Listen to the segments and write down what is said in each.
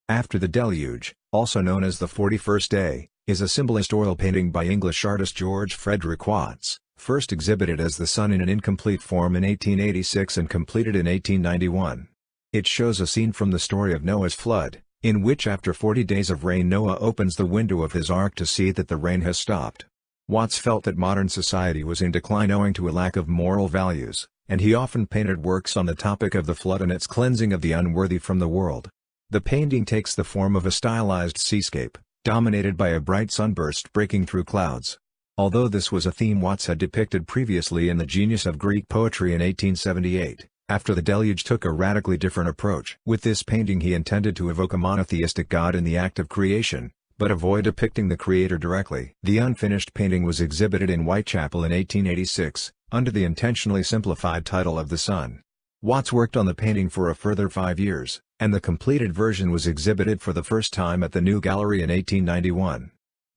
After the Deluge, also known as the 41st Day, is a symbolist oil painting by English artist George Frederick Watts, first exhibited as the sun in an incomplete form in 1886 and completed in 1891. It shows a scene from the story of Noah's flood, in which after 40 days of rain Noah opens the window of his ark to see that the rain has stopped. Watts felt that modern society was in decline owing to a lack of moral values, and he often painted works on the topic of the flood and its cleansing of the unworthy from the world. The painting takes the form of a stylized seascape, dominated by a bright sunburst breaking through clouds. Although this was a theme Watts had depicted previously in The Genius of Greek Poetry in 1878, after the Deluge took a radically different approach. With this painting he intended to evoke a monotheistic God in the act of creation, but avoid depicting the Creator directly. The unfinished painting was exhibited in Whitechapel in 1886, under the intentionally simplified title of The Sun. Watts worked on the painting for a further 5 years, and the completed version was exhibited for the first time at the New Gallery in 1891.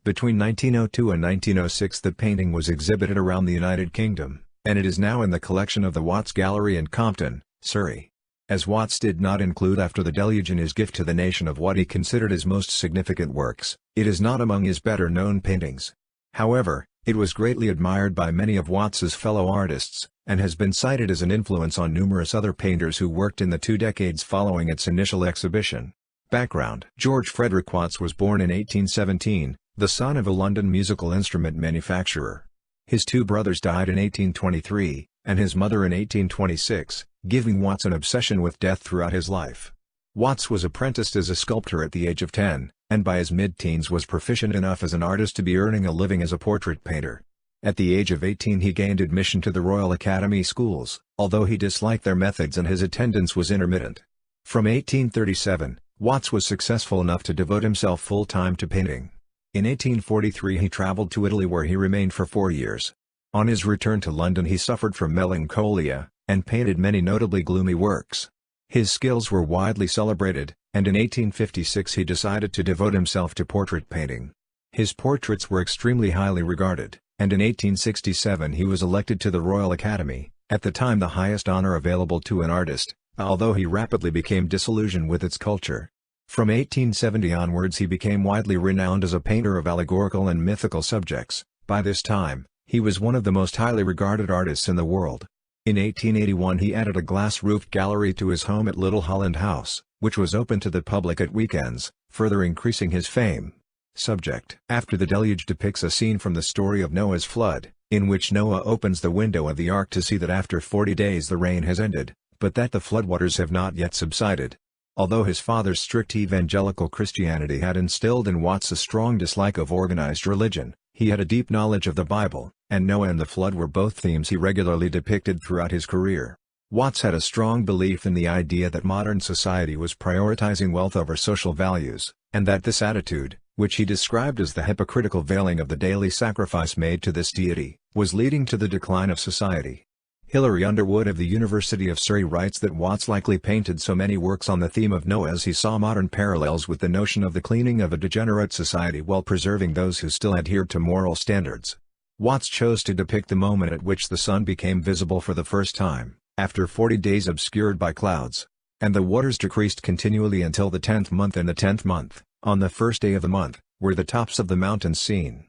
Between 1902 and 1906 the painting was exhibited around the United Kingdom, and it is now in the collection of the Watts Gallery in Compton, Surrey. As Watts did not include After the Deluge in his gift to the nation of what he considered his most significant works, it is not among his better-known paintings. However, it was greatly admired by many of Watts's fellow artists, and has been cited as an influence on numerous other painters who worked in the 2 decades following its initial exhibition. Background: George Frederick Watts was born in 1817, the son of a London musical instrument manufacturer. His 2 brothers died in 1823, and his mother in 1826, giving Watts an obsession with death throughout his life. Watts was apprenticed as a sculptor at the age of 10, and by his mid-teens was proficient enough as an artist to be earning a living as a portrait painter. At the age of 18 he gained admission to the Royal Academy schools, although he disliked their methods and his attendance was intermittent. From 1837, Watts was successful enough to devote himself full-time to painting. In 1843 he traveled to Italy where he remained for 4 years. On his return to London he suffered from melancholia, and painted many notably gloomy works. His skills were widely celebrated, and in 1856 he decided to devote himself to portrait painting. His portraits were extremely highly regarded, and in 1867 he was elected to the Royal Academy, at the time the highest honor available to an artist, although he rapidly became disillusioned with its culture. From 1870 onwards he became widely renowned as a painter of allegorical and mythical subjects. By this time, he was one of the most highly regarded artists in the world. In 1881 he added a glass-roofed gallery to his home at Little Holland House, which was open to the public at weekends, further increasing his fame. Subject: After the Deluge depicts a scene from the story of Noah's flood, in which Noah opens the window of the ark to see that after 40 days the rain has ended, but that the floodwaters have not yet subsided. Although his father's strict evangelical Christianity had instilled in Watts a strong dislike of organized religion, he had a deep knowledge of the Bible, and Noah and the flood were both themes he regularly depicted throughout his career. Watts had a strong belief in the idea that modern society was prioritizing wealth over social values, and that this attitude, which he described as the hypocritical veiling of the daily sacrifice made to this deity, was leading to the decline of society. Hilary Underwood of the University of Surrey writes that Watts likely painted so many works on the theme of Noah as he saw modern parallels with the notion of the cleaning of a degenerate society while preserving those who still adhered to moral standards. Watts chose to depict the moment at which the sun became visible for the first time, after 40 days obscured by clouds, and the waters decreased continually until the 10th month. In the 10th month, on the first day of the month, were the tops of the mountains seen.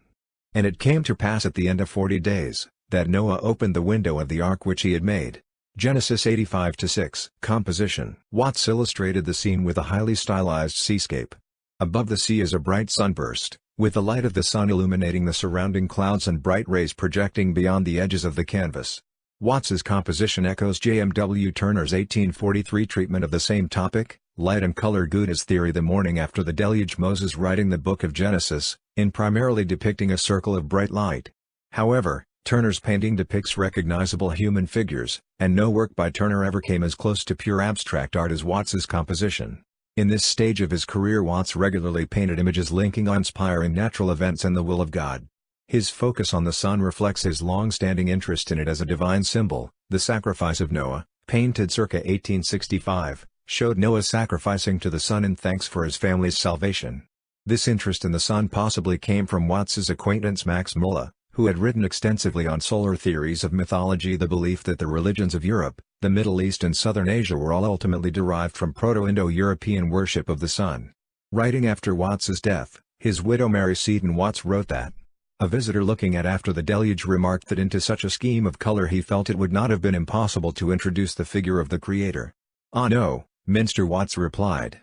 And it came to pass at the end of 40 days, that Noah opened the window of the ark which he had made. Genesis 85:6. Composition: Watts illustrated the scene with a highly stylized seascape. Above the sea is a bright sunburst, with the light of the sun illuminating the surrounding clouds and bright rays projecting beyond the edges of the canvas. Watts's composition echoes J.M.W. Turner's 1843 treatment of the same topic, light and color good as theory. The morning after the Deluge, Moses writing the book of Genesis, in primarily depicting a circle of bright light. However, Turner's painting depicts recognizable human figures, and no work by Turner ever came as close to pure abstract art as Watts's composition. In this stage of his career Watts regularly painted images linking inspiring natural events and the will of God. His focus on the sun reflects his long-standing interest in it as a divine symbol. The Sacrifice of Noah, painted circa 1865, showed Noah sacrificing to the sun in thanks for his family's salvation. This interest in the sun possibly came from Watts's acquaintance Max Muller, who had written extensively on solar theories of mythology. The belief that the religions of Europe, the Middle East and Southern Asia were all ultimately derived from Proto-Indo-European worship of the sun. Writing after Watts's death, his widow Mary Seton Watts wrote that a visitor looking at After the Deluge remarked that into such a scheme of color he felt it would not have been impossible to introduce the figure of the creator. "Ah no," Mr. Watts replied.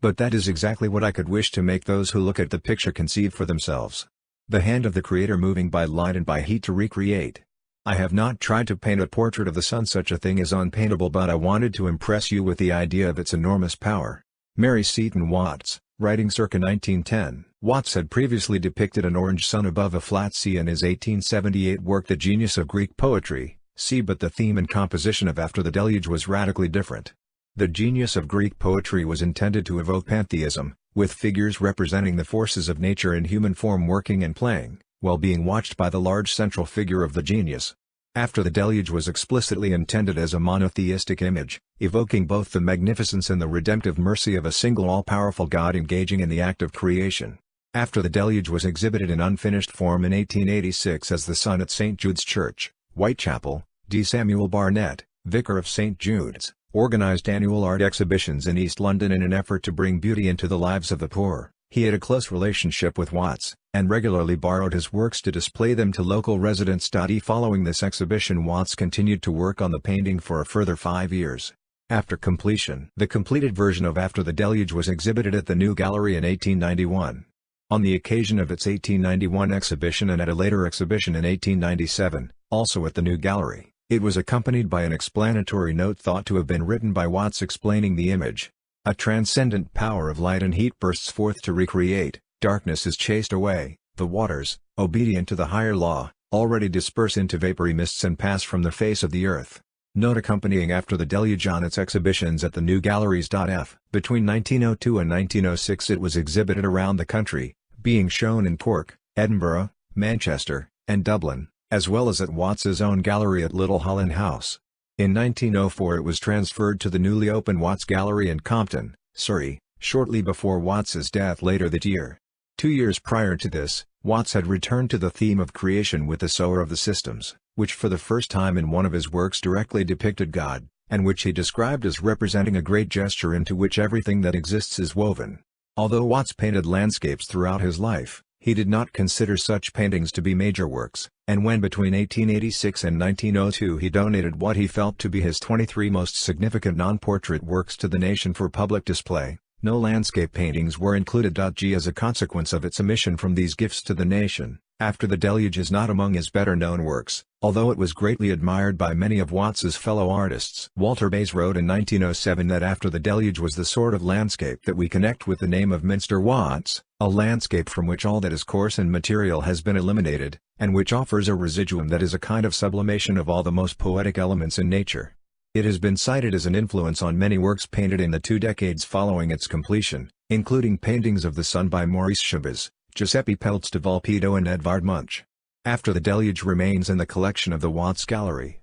"But that is exactly what I could wish to make those who look at the picture conceive for themselves. The hand of the creator moving by light and by heat to recreate. I have not tried to paint a portrait of the sun, such a thing is unpaintable, but I wanted to impress you with the idea of its enormous power." Mary Seton Watts, writing circa 1910. Watts had previously depicted an orange sun above a flat sea in his 1878 work The Genius of Greek Poetry. See, but the theme and composition of After the Deluge was radically different. The Genius of Greek Poetry was intended to evoke pantheism, with figures representing the forces of nature in human form working and playing, while being watched by the large central figure of the genius. After the Deluge was explicitly intended as a monotheistic image, evoking both the magnificence and the redemptive mercy of a single all-powerful God engaging in the act of creation. After the Deluge was exhibited in unfinished form in 1886 as The Sun at St. Jude's Church, Whitechapel. D. Samuel Barnett, vicar of St. Jude's, organized annual art exhibitions in East London in an effort to bring beauty into the lives of the poor. He had a close relationship with Watts, and regularly borrowed his works to display them to local residents. Following this exhibition, Watts continued to work on the painting for a further 5 years. After completion, the completed version of After the Deluge was exhibited at the New Gallery in 1891. On the occasion of its 1891 exhibition and at a later exhibition in 1897, also at the New Gallery, it was accompanied by an explanatory note thought to have been written by Watts explaining the image. A transcendent power of light and heat bursts forth to recreate, darkness is chased away, the waters, obedient to the higher law, already disperse into vapory mists and pass from the face of the earth. Note accompanying After the Deluge on its exhibitions at the New Galleries. Between 1902 and 1906 it was exhibited around the country, being shown in Cork, Edinburgh, Manchester, and Dublin, as well as at Watts's own gallery at Little Holland House. In 1904 it was transferred to the newly opened Watts Gallery in Compton, Surrey, shortly before Watts's death later that year. 2 years prior to this, Watts had returned to the theme of creation with The Sower of the Systems, which for the first time in one of his works directly depicted God, and which he described as representing a great gesture into which everything that exists is woven. Although Watts painted landscapes throughout his life, he did not consider such paintings to be major works, and when between 1886 and 1902 he donated what he felt to be his 23 most significant non-portrait works to the nation for public display, no landscape paintings were included. As a consequence of its omission from these gifts to the nation, After the Deluge is not among his better-known works, although it was greatly admired by many of Watts's fellow artists. Walter Bayes wrote in 1907 that After the Deluge was the sort of landscape that we connect with the name of Mr. Watts, a landscape from which all that is coarse and material has been eliminated, and which offers a residuum that is a kind of sublimation of all the most poetic elements in nature. It has been cited as an influence on many works painted in the 2 decades following its completion, including paintings of the sun by Maurice Chevez, Giuseppe Pelz de Volpedo and Edvard Munch. After the Deluge remains in the collection of the Watts Gallery.